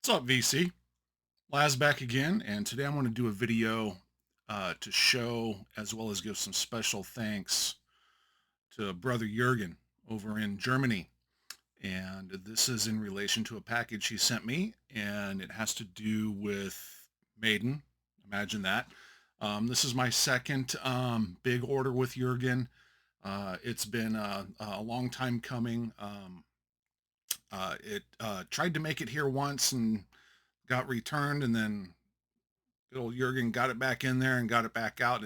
What's up, VC? Laz back again, and today I'm going to do a video to show as well as give some special thanks to brother Jurgen over in Germany. And this is in relation to a package he sent me, and it has to do with Maiden. Imagine that. This is my second big order with Jurgen. It's been a long time coming. It tried to make it here once and got returned, and then good old Jurgen got it back in there and got it back out.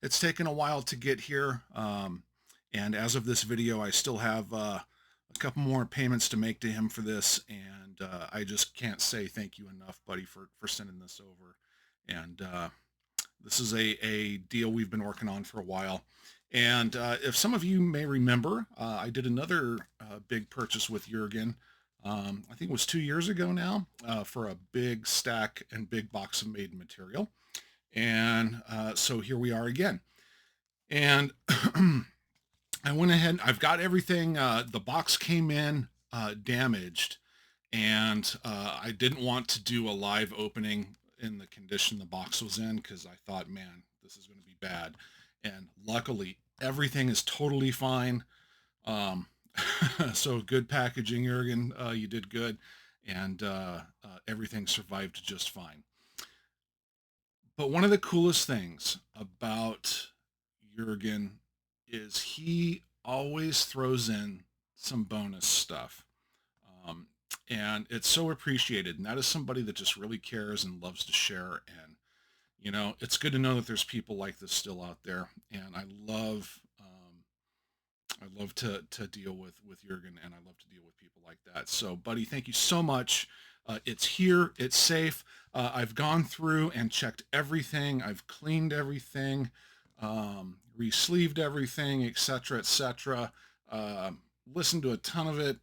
It's taken a while to get here, and as of this video, I still have a couple more payments to make to him for this, and I just can't say thank you enough, buddy, for sending this over. And this is a deal we've been working on for a while. And if some of you may remember, I did another big purchase with Jurgen. I think it was 2 years ago now, for a big stack and big box of Maiden material. And so here we are again. And I went ahead, I've got everything. The box came in damaged, and I didn't want to do a live opening in the condition the box was in, because I thought, man, this is going to be bad. And luckily, everything is totally fine. So good packaging, Jurgen. You did good, and everything survived just fine. But one of the coolest things about Jurgen is he always throws in some bonus stuff. And it's so appreciated. And that is somebody that just really cares and loves to share. And, you know, it's good to know that there's people like this still out there. And I love to deal with Jurgen, and I love to deal with people like that. So, buddy, thank you so much. It's here. It's safe. I've gone through and checked everything. I've cleaned everything, re-sleeved everything, etc., etc. Listened to a ton of it,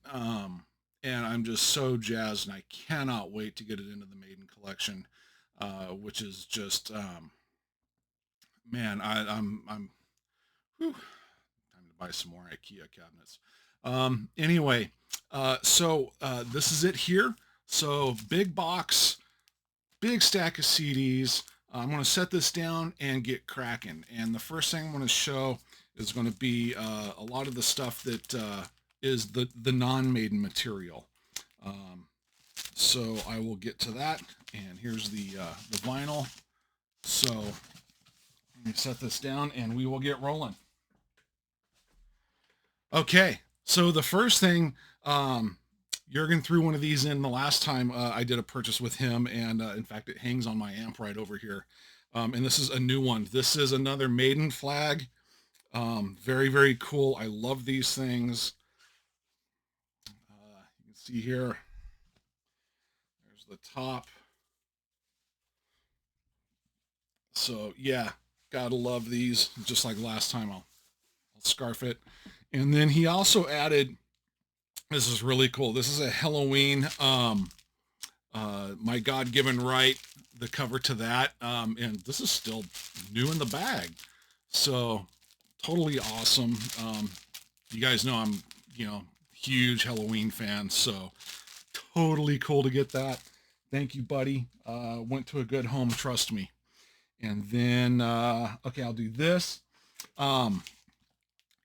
and I'm just so jazzed, and I cannot wait to get it into the Maiden collection, which is just, man, I'm whew, time to buy some more IKEA cabinets. Anyway, so this is it here. So big box, big stack of CDs. I'm going to set this down and get cracking. And the first thing I'm going to show is going to be a lot of the stuff that is the non-Maiden material. So I will get to that. And here's the vinyl. So let me set this down and we will get rolling. Okay, so the first thing, Jurgen threw one of these in the last time I did a purchase with him, and in fact, it hangs on my amp right over here. And this is a new one. This is another Maiden flag. Very, very cool. I love these things. You can see here, there's the top. So yeah, gotta love these. Just like last time, I'll scarf it. And then he also added, this is really cool. This is a Helloween, My God-Given Right, the cover to that. And this is still new in the bag. So totally awesome. You guys know I'm, huge Helloween fan. So totally cool to get that. Thank you, buddy. Went to a good home, trust me. And then, okay, I'll do this.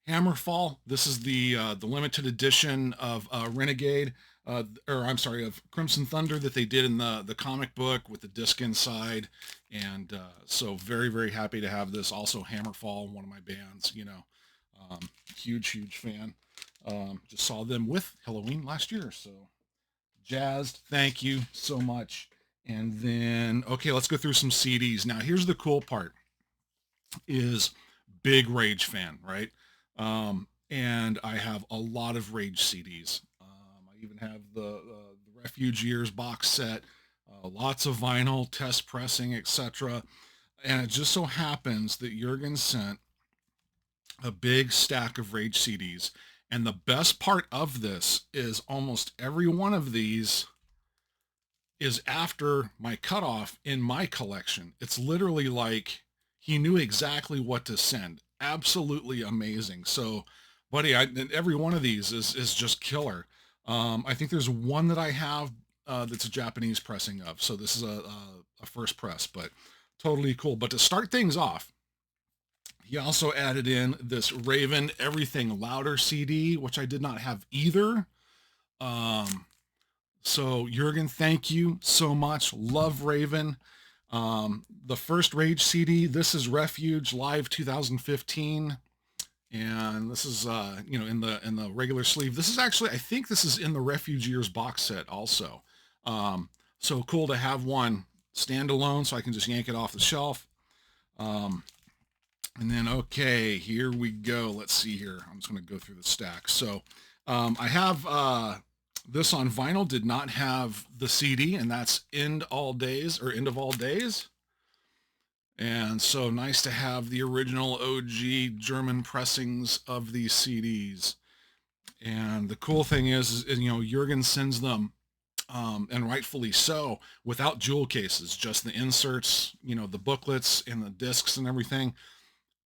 Hammerfall. This is the limited edition of Renegade, or I'm sorry, of Crimson Thunder that they did in the comic book with the disc inside, and so very, very happy to have this. Also, Hammerfall, one of my bands, huge fan. Just saw them with Helloween last year, so jazzed. Thank you so much. And then, okay, let's go through some CDs. Now, here's the cool part: is big Rage fan, right? And I have a lot of Rage CDs. I even have the Refuge Years box set, lots of vinyl, test pressing, etc. And it just so happens that Jurgen sent a big stack of Rage CDs. And the best part of this is almost every one of these is after my cutoff in my collection. It's literally like he knew exactly what to send. Absolutely amazing. So, buddy, every one of these is just killer. I think there's one that I have that's a Japanese pressing of. So this is a first press, but totally cool. But to start things off, he also added in this Raven Everything Louder CD, which I did not have either. So Jurgen, thank you so much. Love Raven. The first Rage CD, this is Refuge Live 2015. And this is in the regular sleeve. This is actually, I think this is in the Refuge Years box set also. So cool to have one standalone so I can just yank it off the shelf. And then, okay, here we go. Let's see here. I'm just going to go through the stack. So I have this on vinyl, did not have the CD, and that's End of All Days. And so nice to have the original OG German pressings of these CDs. And the cool thing is Jurgen sends them, and rightfully so, without jewel cases, just the inserts, the booklets and the discs and everything.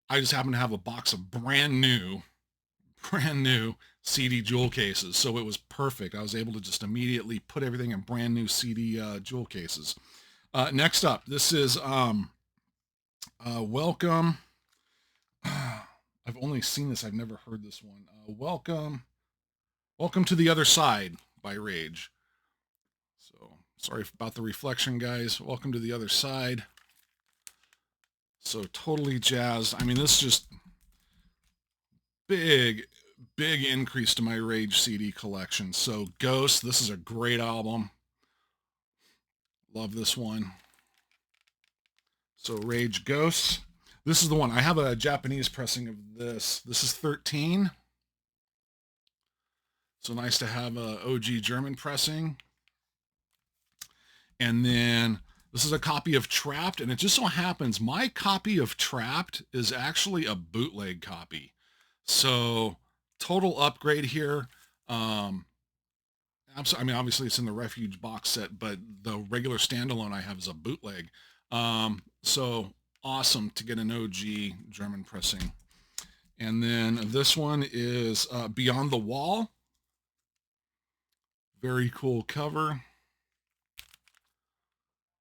I just happen to have a box of brand new CD jewel cases. So it was perfect. I was able to just immediately put everything in brand new CD jewel cases. Next up, this is Welcome. I've only seen this. I've never heard this one. Welcome to the Other Side by Rage. So sorry about the reflection, guys. Welcome to the Other Side. So totally jazzed. I mean, this is just big increase to my Rage CD collection. So Ghost, this is a great album. Love this one. So Rage Ghosts. This is the one. I have a Japanese pressing of this. This is 13. So nice to have a OG German pressing. And then this is a copy of Trapped, and it just so happens my copy of Trapped is actually a bootleg copy. So total upgrade here. I mean, obviously it's in the Refuge box set, but the regular standalone I have is a bootleg. So awesome to get an OG German pressing. And then this one is Beyond the Wall. Very cool cover.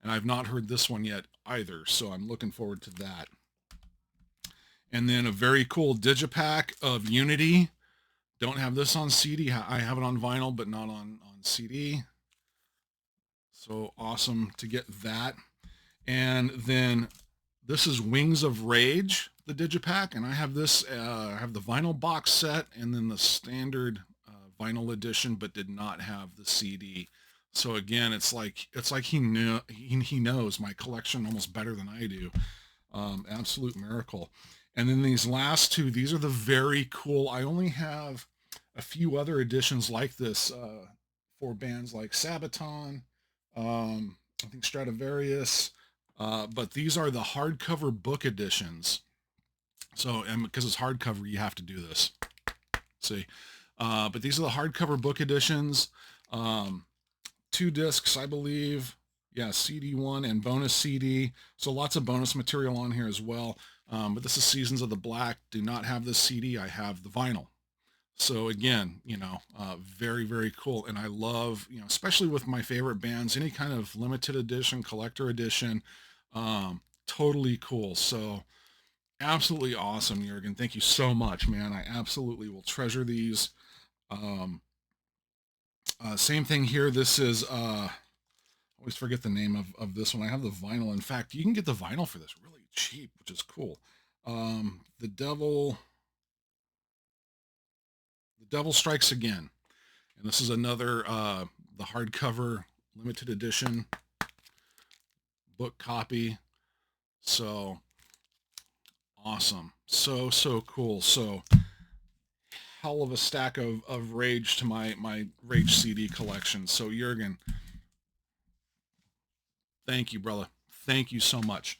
And I've not heard this one yet either, so I'm looking forward to that. And then a very cool digipack of Unity. Don't have this on CD. I have it on vinyl, but not on CD. So awesome to get that. And then this is Wings of Rage, the digipack, and I have this. I have the vinyl box set and then the standard vinyl edition, but did not have the CD. So again, it's like he knows my collection almost better than I do. Absolute miracle. And then these last two, these are the very cool. I only have a few other editions like this for bands like Sabaton, I think Stradivarius, but these are the hardcover book editions. So, and because it's hardcover, you have to do this. See, but these are the hardcover book editions. 2 discs, I believe. Yeah, CD1 and bonus CD. So lots of bonus material on here as well. But this is Seasons of the Black. Do not have this CD. I have the vinyl. So again, very, very cool. And I love, especially with my favorite bands, any kind of limited edition, collector edition, totally cool. So absolutely awesome, Jurgen. Thank you so much, man. I absolutely will treasure these. Same thing here. This is, I always forget the name of this one. I have the vinyl. In fact, you can get the vinyl for this really cheap, which is cool. The Devil Strikes Again. And this is another, the hardcover limited edition book copy. So awesome. So cool. So hell of a stack of Rage to my Rage CD collection. So Jurgen, thank you, brother. Thank you so much.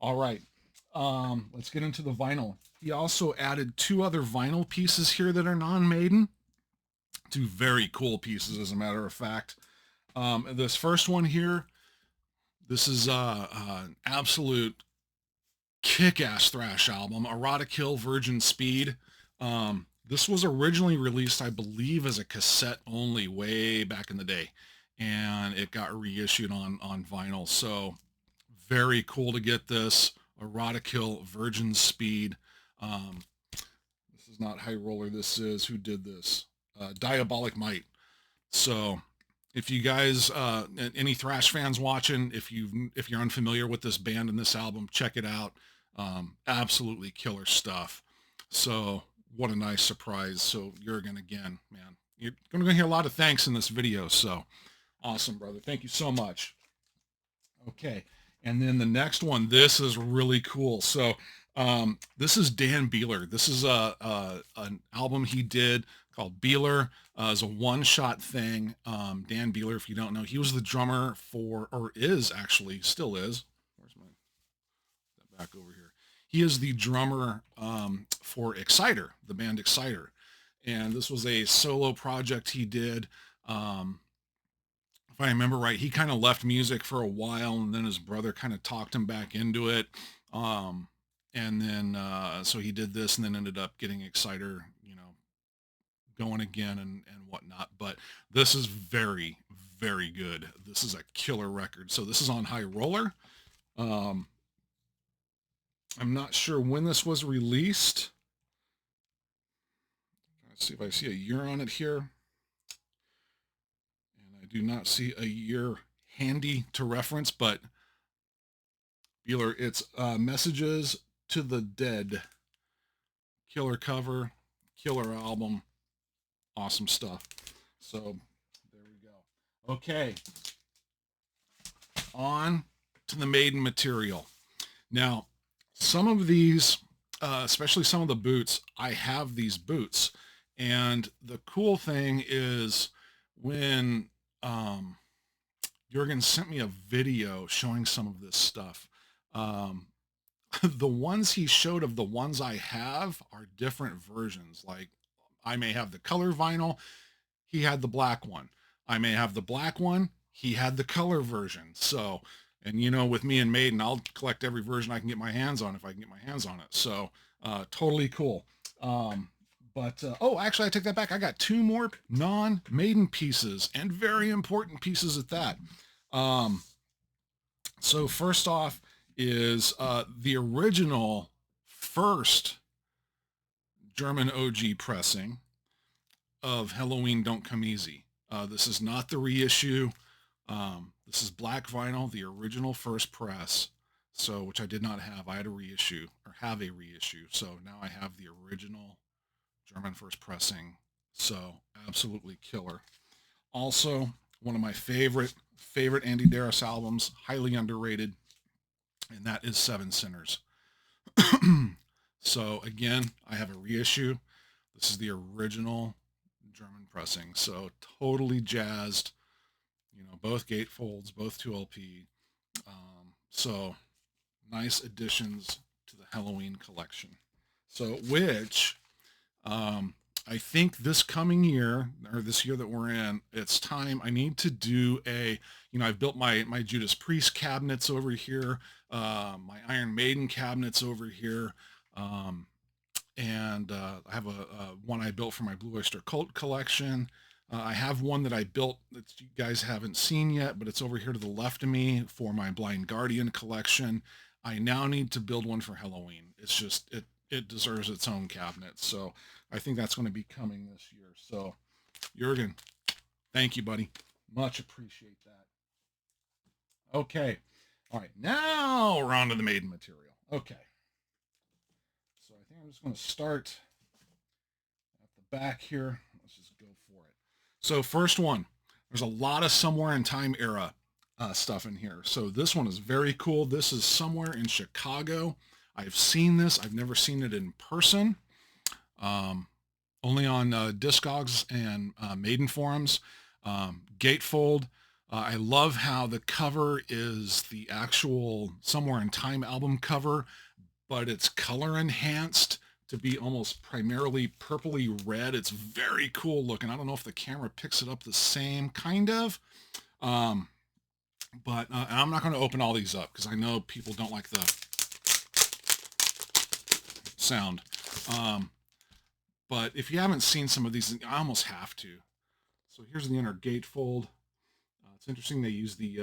All right. Let's get into the vinyl. He also added 2 other vinyl pieces here that are non-Maiden. 2 very cool pieces, as a matter of fact. This first one here, this is an absolute kick-ass thrash album, Erotica Virgin Speed. This was originally released, I believe, as a cassette only way back in the day. and it got reissued on vinyl. So very cool to get this. Erotikill Virgin Speed. Um, this is not High Roller. This is, who did this? Diabolic Might. So if you guys, any Thrash fans watching, if you're unfamiliar with this band and this album, check it out. Absolutely killer stuff. So what a nice surprise. So Jurgen, again, man, you're going to hear a lot of thanks in this video. So awesome, brother. Thank you so much. Okay. And then the next one, this is really cool. So this is Dan Beeler. This is an album he did called Beeler. It's a one-shot thing. Dan Beeler, if you don't know, he was the drummer for, or is actually, still is. Where's my, back over here. He is the drummer for Exciter, the band Exciter. And this was a solo project he did. If I remember right, he kind of left music for a while, and then his brother kind of talked him back into it. And then so he did this, and then ended up getting Exciter, going again and whatnot. But this is very, very good. This is a killer record. So this is on High Roller. I'm not sure when this was released. Let's see if I see a year on it here. And I do not see a year handy to reference, but Beeler, it's Messages to the Dead. Killer cover, killer album, awesome stuff. So there we go. Okay, on to the Maiden material. Now, some of these, especially some of the boots, I have these boots. And the cool thing is when Jurgen sent me a video showing some of this stuff, the ones he showed of the ones I have are different versions. Like I may have the color vinyl, he had the black one. I may have the black one, he had the color version. So, and with me and Maiden, I'll collect every version I can get my hands on if I can get my hands on it. So, totally cool. Oh, actually, I take that back. I got 2 more non-Maiden pieces, and very important pieces at that. So first off is the original first German OG pressing of Helloween Don't Come Easy. This is not the reissue. This is black vinyl, the original first press. So, which I did not have. I had a reissue, or have a reissue. So now I have the original German first pressing. So absolutely killer. Also, one of my favorite Andy Darris albums, highly underrated, and that is Seven Sinners. So again, I have a reissue. This is the original German pressing. So totally jazzed. Both gatefolds, both 2LP. So nice additions to the Helloween collection. So which I think this coming year, or this year that we're in, it's time. I need to do I've built my Judas Priest cabinets over here, my Iron Maiden cabinets over here, and I have a one I built for my Blue Oyster Cult collection. I have one that I built that you guys haven't seen yet, but it's over here to the left of me for my Blind Guardian collection. I now need to build one for Helloween. It's just, it deserves its own cabinet. So I think that's going to be coming this year. So Jurgen, thank you, buddy. Much appreciate that. Okay. All right. Now we're on to the Maiden material. Okay. So I think I'm just going to start at the back here. Let's just go for it. So first one, there's a lot of Somewhere in Time era stuff in here. So this one is very cool. This is Somewhere in Chicago. I've seen this. I've never seen it in person. Only on Discogs and Maiden forums. Gatefold. I love how the cover is the actual Somewhere in Time album cover, but it's color enhanced to be almost primarily purpley red. It's very cool looking. I don't know if the camera picks it up the same, kind of. But I'm not going to open all these up because I know people don't like the sound. But if you haven't seen some of these, I almost have to. So here's the inner gatefold. It's interesting they use the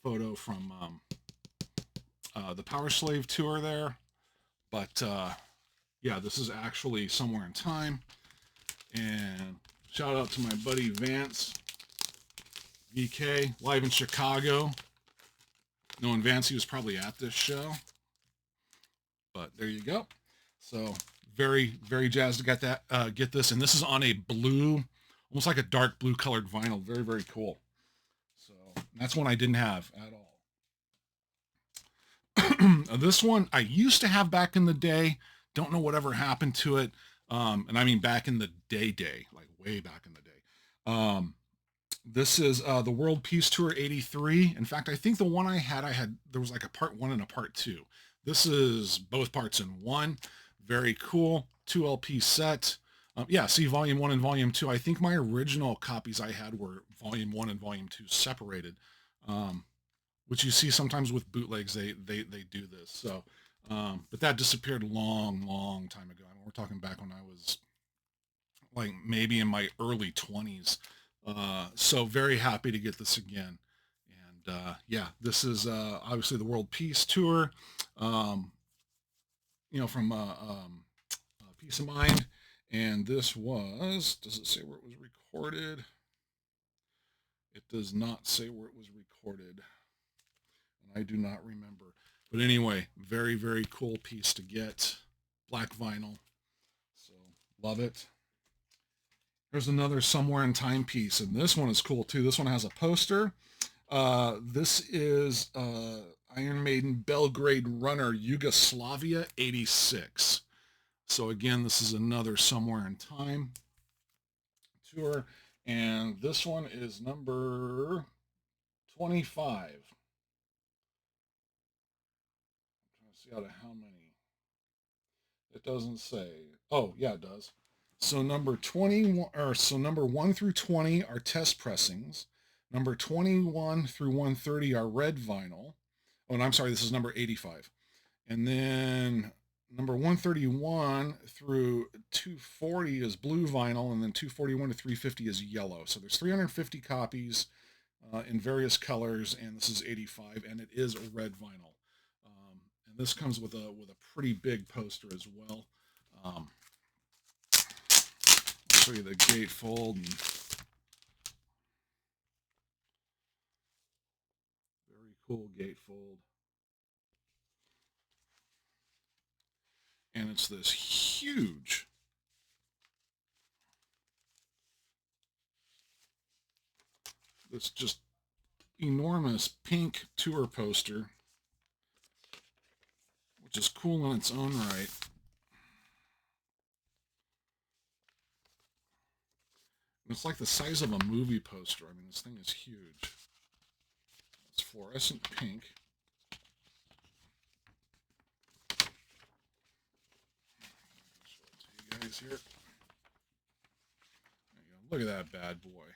photo from the Power Slave tour there, but yeah, this is actually Somewhere in Time. And shout out to my buddy Vance VK live in Chicago. Knowing Vance, he was probably at this show, but there you go. So very, very jazzed to get this, and this is on a blue, almost like a dark blue colored vinyl. Very, very cool. So that's one I didn't have at all. This one I used to have back in the day. Don't know whatever happened to it. And I mean back in the day, like way back in the day. This is the World Peace Tour 83. In fact, I think the one I had, there was like a part 1 and a part 2. This is both parts in one. Very cool. 2 LP set. Yeah, see volume 1 and volume 2. I think my original copies I had were volume 1 and volume 2 separated, which you see sometimes with bootlegs. They do this. So, but that disappeared a long time ago. I mean, we're talking back when I was like maybe in my early 20s. So very happy to get this again. And yeah, this is obviously the World Peace Tour, you know, from Peace of Mind. And this was, does it say where it was recorded? It does not say where it was recorded. And I do not remember. But anyway, very, very cool piece to get. Black vinyl. So love it. There's another Somewhere in Time piece, and this one is cool too. This one has a poster. This is Iron Maiden Belgrade Runner Yugoslavia 86. So again, this is another Somewhere in Time tour, and this one is number 25. I'm trying to see out of how many. It doesn't say. Oh, yeah, it does. So number 21, or so number 1 through 20 are test pressings. Number 21 through 130 are red vinyl. Oh, and I'm sorry, this is number 85. And then number 131 through 240 is blue vinyl, and then 241 to 350 is yellow. So there's 350 copies in various colors, and this is 85, and it is a red vinyl. And this comes with a pretty big poster as well. Show you the gatefold. And very cool gatefold. And it's this huge this just enormous pink tour poster, which is cool in its own right. It's like the size of a movie poster. I mean, this thing is huge. It's fluorescent pink. I'll show it to you guys here. There you go. Look at that bad boy.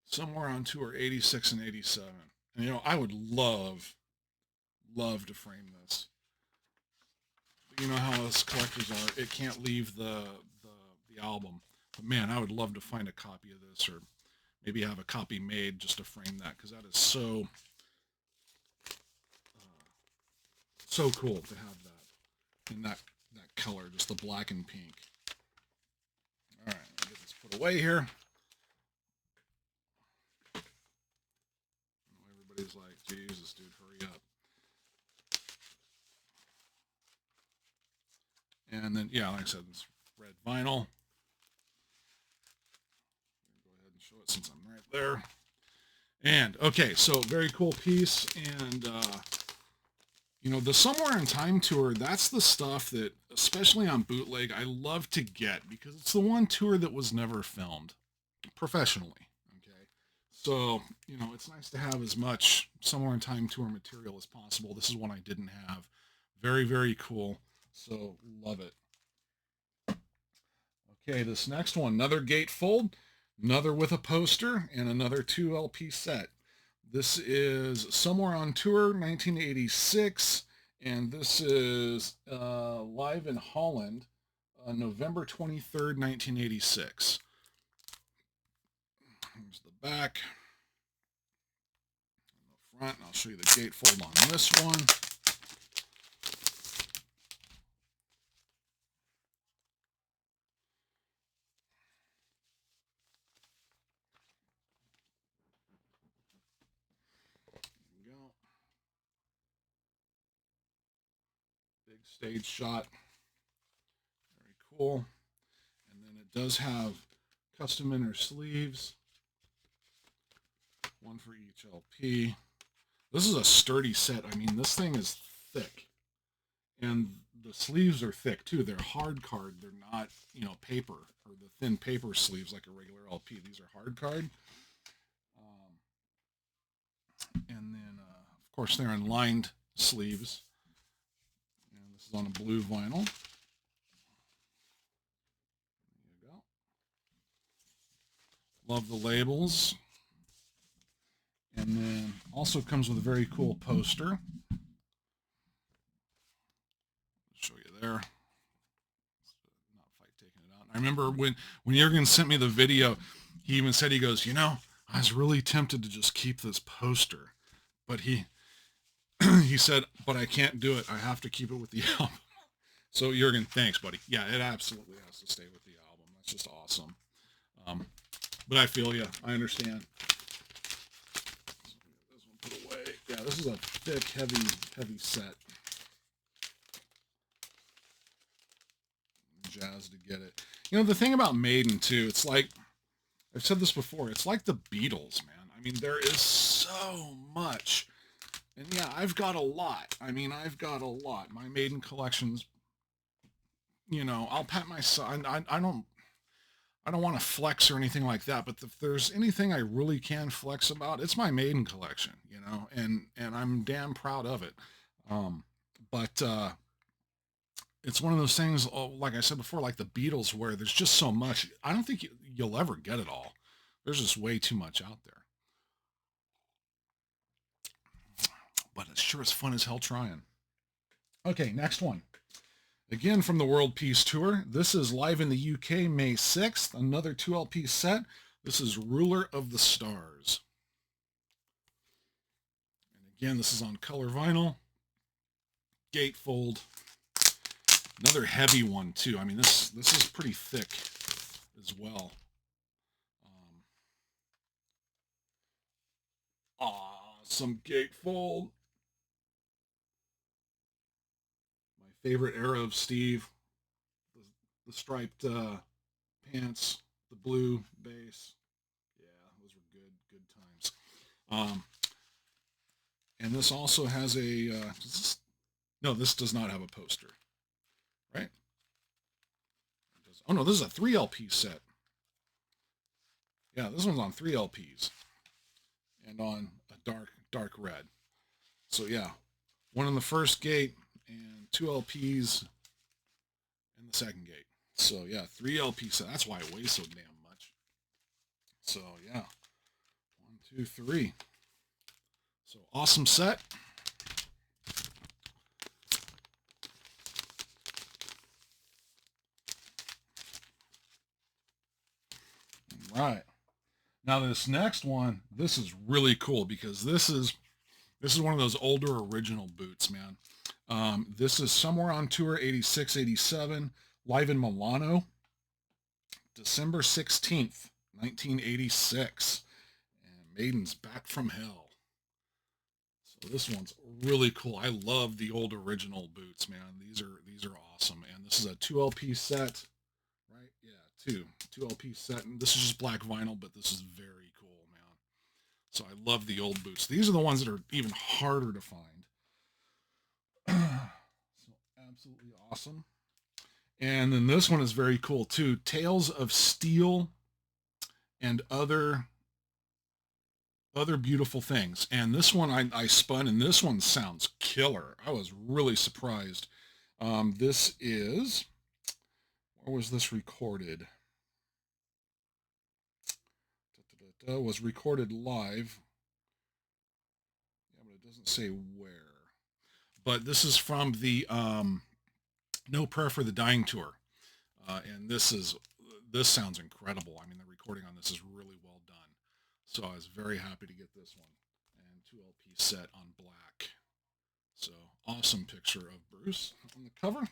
Somewhere on tour 86 and 87. And you know, I would love to frame this. But you know how us collectors are. It can't leave the album. But man, I would love to find a copy of this, or maybe have a copy made just to frame that, because that is so cool to have that in that color, just the black and pink. All right, let me get this put away here. Everybody's like, Jesus, dude, hurry up. And then, yeah, like I said, this red vinyl. Go ahead and show it since I'm right there. And, okay, so very cool piece. And, you know, the Somewhere in Time tour, that's the stuff that, especially on bootleg, I love to get, because it's the one tour that was never filmed professionally. So, you know, it's nice to have as much Somewhere in Time tour material as possible. This is one I didn't have. Very, very cool. So, love it. Okay, this next one, another gatefold, another with a poster, and another 2 LP set. This is Somewhere on Tour, 1986, and this is live in Holland, November 23rd, 1986. Here's the back. front, and I'll show you the gatefold on this one. There we go. Big stage shot. Very cool. And then it does have custom inner sleeves. One for each LP. This is a sturdy set. I mean, this thing is thick. And the sleeves are thick, too. They're hard card. They're not, you know, paper, or the thin paper sleeves like a regular LP. These are hard card. And then, of course, they're in lined sleeves. And this is on a blue vinyl. There you go. Love the labels. And then also comes with a very cool poster. I'll show you there. Not fight taking it out. I remember when Jurgen sent me the video, he even said, he goes, you know, I was really tempted to just keep this poster, but he said, but I can't do it. I have to keep it with the album. So Jurgen, thanks, buddy. Yeah, it absolutely has to stay with the album. That's just awesome. But I feel you. I understand. This one put away. Yeah, this is a thick, heavy set. I'm jazzed to get it. You know, the thing about Maiden, too, it's like, I've said this before, it's like the Beatles, man. I mean, there is so much. And yeah, I've got a lot. I mean, I've got a lot. My Maiden collection's, you know, I'll pat myself. I don't want to flex or anything like that, but if there's anything I really can flex about, it's my Maiden collection, you know, and I'm damn proud of it. But it's one of those things, like I said before, like the Beatles, where there's just so much. I don't think you'll ever get it all. There's just way too much out there. But it's sure as fun as hell trying. Okay, next one. Again, from the World Peace Tour. This is live in the UK, May 6th. Another 2LP set. This is Ruler of the Stars. And again, this is on color vinyl. Gatefold. Another heavy one, too. I mean, this is pretty thick as well. Some gatefold. My favorite era of Steve. The striped pants, the blue bass. Yeah, those were good times. And this also has a, no, this does not have a poster, right? Oh no, this is a 3LP set. Yeah, this one's on 3 LPs and on a dark red. So yeah, one in the first gate and 2 LPs in the second gate. So yeah, 3 LP set. That's why it weighs so damn much. So yeah, 1, 2, 3. So awesome set. All right. Now this next one, this is really cool because this is one of those older original boots, man. This is somewhere on tour 86, 87, live in Milano, December 16th, 1986. And Maiden's Back from Hell. So this one's really cool. I love the old original boots, man. These are awesome. And this is a 2 LP set, right? Yeah, 2 LP set. And this is just black vinyl, but this is very cool, man. So I love the old boots. These are the ones that are even harder to find. So absolutely awesome. And then this one is very cool too. Tales of Steel and other beautiful things. And this one I spun, and this one sounds killer. I was really surprised. This is, where was this recorded? Was recorded live. Yeah, but it doesn't say where. But this is from the No Prayer for the Dying tour. And this sounds incredible. I mean, the recording on this is really well done. So I was very happy to get this one. And 2LP set on black. So awesome picture of Bruce on the cover.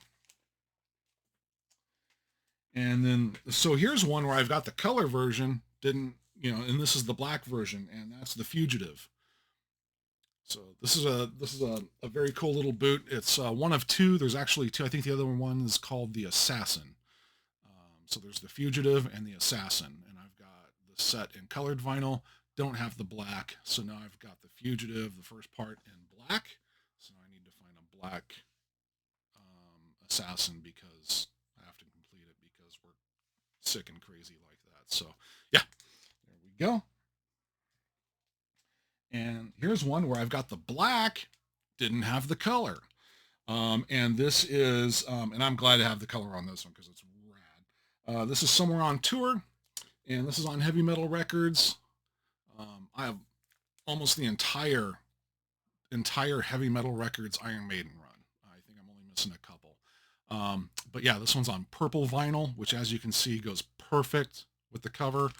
And then, so here's one where I've got the color version, and this is the black version, and that's the Fugitive. So this is a very cool little boot. It's one of two. There's actually two. I think the other one is called the Assassin. So there's the Fugitive and the Assassin, and I've got the set in colored vinyl. Don't have the black, so now I've got the Fugitive, the first part, in black. So now I need to find a black Assassin because I have to complete it because we're sick and crazy like that. So yeah, there we go. And here's one where I've got the black, didn't have the color. And this is, and I'm glad to have the color on this one because it's rad. This is Somewhere on Tour, and this is on Heavy Metal Records. I have almost the entire Heavy Metal Records Iron Maiden run. I think I'm only missing a couple. But yeah, this one's on purple vinyl, which as you can see goes perfect with the cover.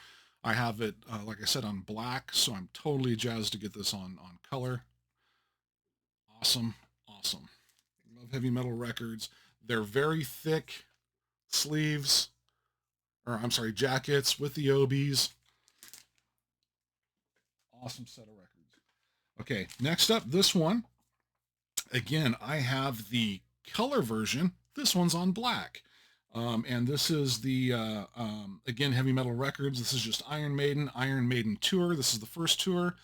I have it, like I said, on black, so I'm totally jazzed to get this on color. Awesome, awesome. Love Heavy Metal Records. They're very thick sleeves, or I'm sorry, jackets with the obies. Awesome set of records. Okay, next up, this one. Again, I have the color version. This one's on black. And this is the, again, Heavy Metal Records. This is just Iron Maiden Tour. This is the first tour.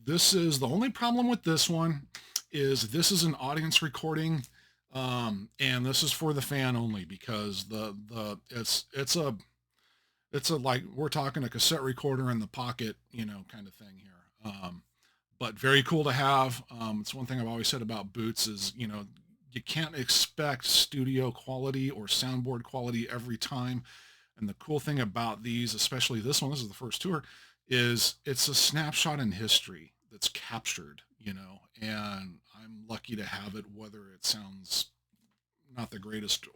This is the only problem with this one is this is an audience recording. And this is for the fan only because it's a like, we're talking a cassette recorder in the pocket, kind of thing here. But very cool to have. It's one thing I've always said about boots is, you can't expect studio quality or soundboard quality every time. And the cool thing about these, especially this one, this is the first tour, is it's a snapshot in history that's captured, and I'm lucky to have it, whether it sounds not the greatest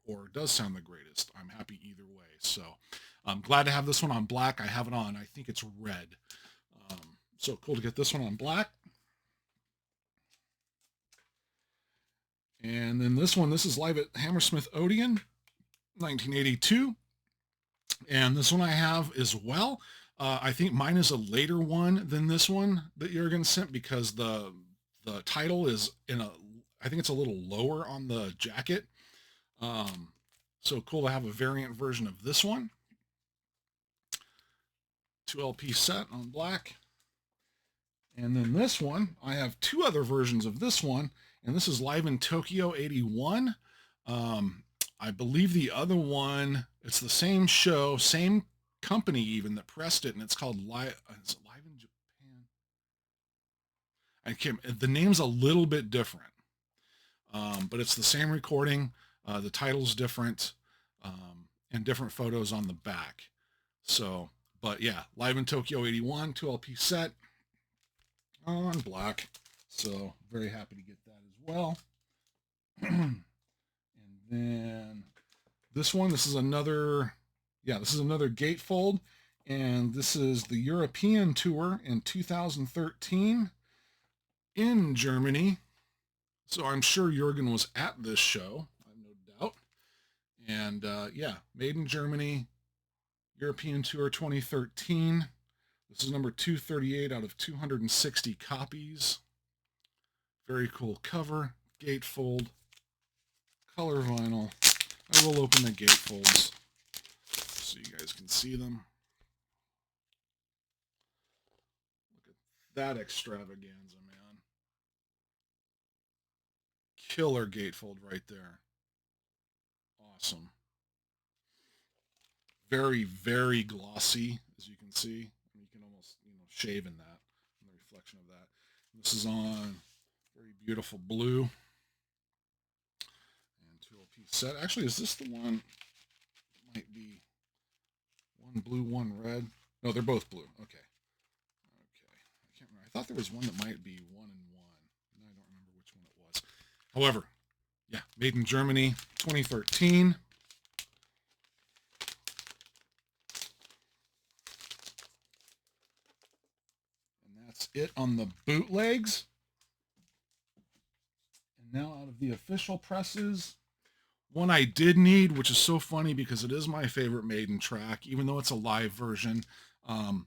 or does sound the greatest. I'm happy either way. So I'm glad to have this one on black. I have it on, I think it's red. So cool to get this one on black. And then this one, this is live at Hammersmith Odeon, 1982. And this one I have as well. I think mine is a later one than this one that Jurgen sent because the title is I think it's a little lower on the jacket. So cool to have a variant version of this one. 2LP set on black. And then this one, I have two other versions of this one. And this is Live in Tokyo 81. I believe the other one, it's the same show, same company even that pressed it, and it's called Live in Japan? I can't, the name's a little bit different, but it's the same recording. The title's different, and different photos on the back. So, but yeah, Live in Tokyo 81, 2LP set on black. So very happy to get that as well. And then this one, this is another gatefold, and this is the European tour in 2013 in Germany. So I'm sure Jurgen was at this show, I have no doubt. And yeah, made in Germany, European tour 2013. This is number 238 out of 260 copies. Very cool cover, gatefold, color vinyl. I will open the gatefolds so you guys can see them. Look at that extravaganza, man. Killer gatefold right there. Awesome. Very, very glossy, as you can see. You can almost, shave in that, in the reflection of that. This is on very beautiful blue. And 2LP set. Actually, is this the one? It might be one blue, one red. No, they're both blue. Okay. Okay. I can't remember. I thought there was one that might be 1 and 1. And I don't remember which one it was. However, yeah, made in Germany, 2013. that's it on the bootlegs. And now out of the official presses, one I did need, which is so funny because it is my favorite Maiden track, even though it's a live version. Um,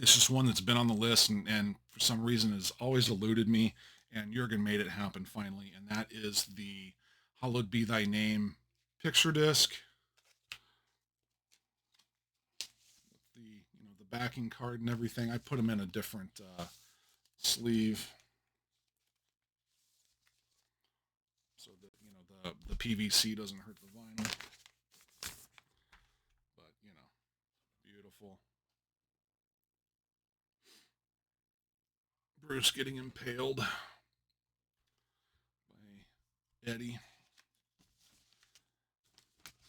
it's just one that's been on the list and for some reason has always eluded me. And Jurgen made it happen finally, and that is the Hallowed Be Thy Name picture disc. The backing card and everything. I put them in a different sleeve so that the PVC doesn't hurt the vinyl. But beautiful. Bruce getting impaled by Eddie.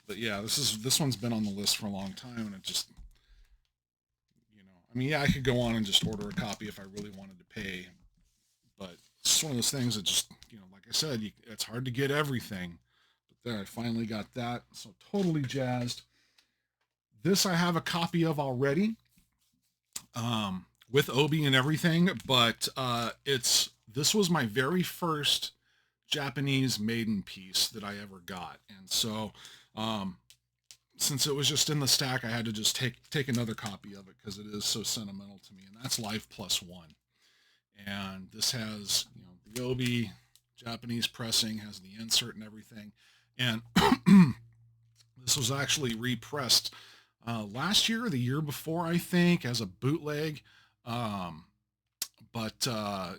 But yeah, this one's been on the list for a long time, and it just I mean, yeah, I could go on and just order a copy if I really wanted to pay, but it's one of those things that just, like I said, it's hard to get everything. But there, I finally got that, so totally jazzed. This I have a copy of already, with Obi and everything, but this was my very first Japanese Maiden piece that I ever got, and so since it was just in the stack, I had to just take another copy of it because it is so sentimental to me, and that's Live Plus One. And this has the Obi Japanese pressing, has the insert and everything, and this was actually repressed last year or the year before, I think, as a bootleg. But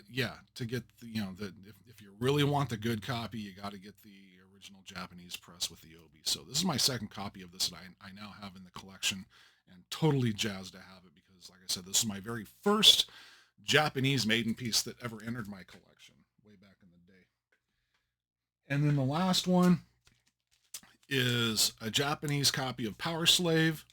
yeah, to get if you really want the good copy, you got to get the original Japanese press with the Obi. So this is my second copy of this that I now have in the collection, and totally jazzed to have it because, like I said, this is my very first Japanese Maiden piece that ever entered my collection way back in the day. And then the last one is a Japanese copy of Power Slave.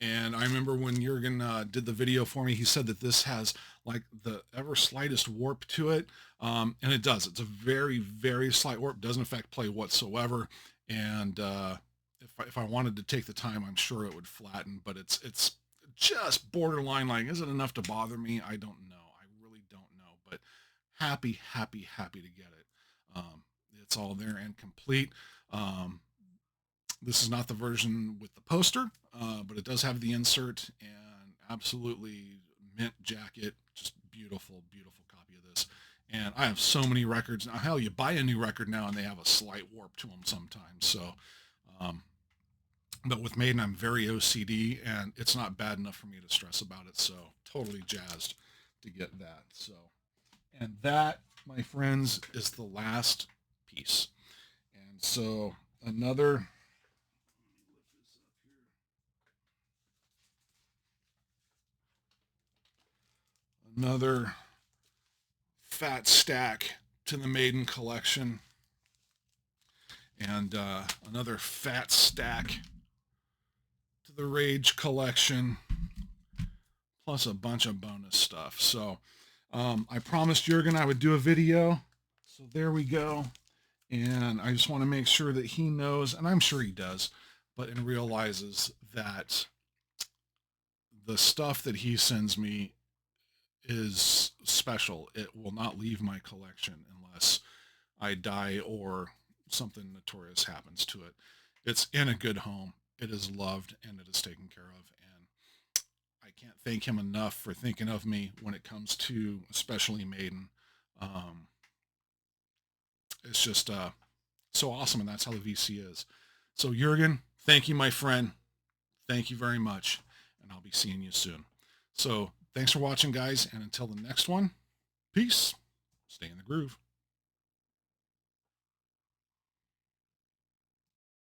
And I remember when Jurgen did the video for me, he said that this has like the ever slightest warp to it. And it does. It's a very, very slight warp. Doesn't affect play whatsoever. And if I wanted to take the time, I'm sure it would flatten. But it's just borderline. Like, is it enough to bother me? I don't know. I really don't know. But happy, happy, happy to get it. It's all there and complete. This is not the version with the poster, but it does have the insert and absolutely mint jacket. Just beautiful, beautiful copy of this. And I have so many records. Now, hell, you buy a new record now and they have a slight warp to them sometimes. So, but with Maiden, I'm very OCD and it's not bad enough for me to stress about it. So totally jazzed to get that. So, and that, my friends, is the last piece. And so another fat stack to the Maiden collection, and another fat stack to the Rage collection, plus a bunch of bonus stuff. So I promised Jurgen I would do a video, so there we go. And I just want to make sure that he knows, and I'm sure he does, but and realizes that the stuff that he sends me is special. It will not leave my collection unless I die or something notorious happens to it. It's in a good home. It is loved and it is taken care of. And I can't thank him enough for thinking of me when it comes to especially Maiden. It's just so awesome, and that's how the VC is. So Jurgen, thank you, my friend. Thank you very much, and I'll be seeing you soon. So thanks for watching, guys, and until the next one, peace. Stay in the groove.